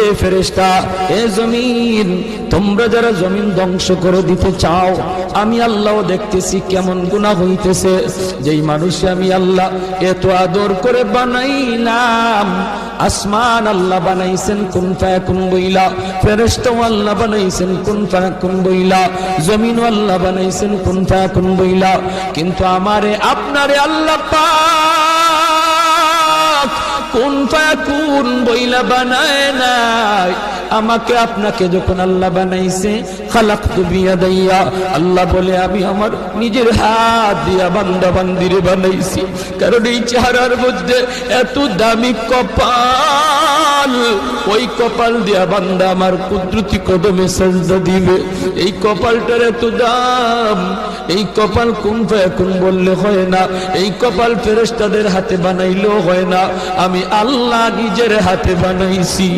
এ ফেরেশতা, এ জমিন, তোমরা যারা জমিন ধ্বংস করে দিতে চাও, আমি আল্লাহও দেখতেছি কেমন গুনাহ হইতেছে। যেই মানুষে আমি আল্লাহ এত আদর করে বানাইলাম, আসমান আল্লাহ বানাইছেন কুন ফায়াকুন বইলা, ফেরেশতাও আল্লাহ বানাইছেন কুন ফায়াকুন বইলা, জমিনও আল্লাহ বানাইছেন কুন ফায়াকুন বইলা, কিন্তু আমারে আপনারে আল্লাহ পাক কুন ফায়াকুন বইলা বানায় নাই। আমাকে আপনাকে যখন আল্লাহ বানাইছে, খালাকতু বিয়াদাইয়া, আল্লাহ বলে আমি আমার নিজের হাত দিয়া বান্দা বান্দিরে বানাইছি। কারণ এই চেহারার মধ্যে এত দামি কপাল, ওই কপাল দিয়া বান্দা আমার কুদরতি কদমে সাজদা দিবে। এই কপালটার এত দাম, এই কপাল কুন ফায়াকুন বললে হয় না, এই কপাল ফেরেশতাদের হাতে বানাইলেও হয় না, আমি আল্লাহ নিজের হাতে বানাইছি।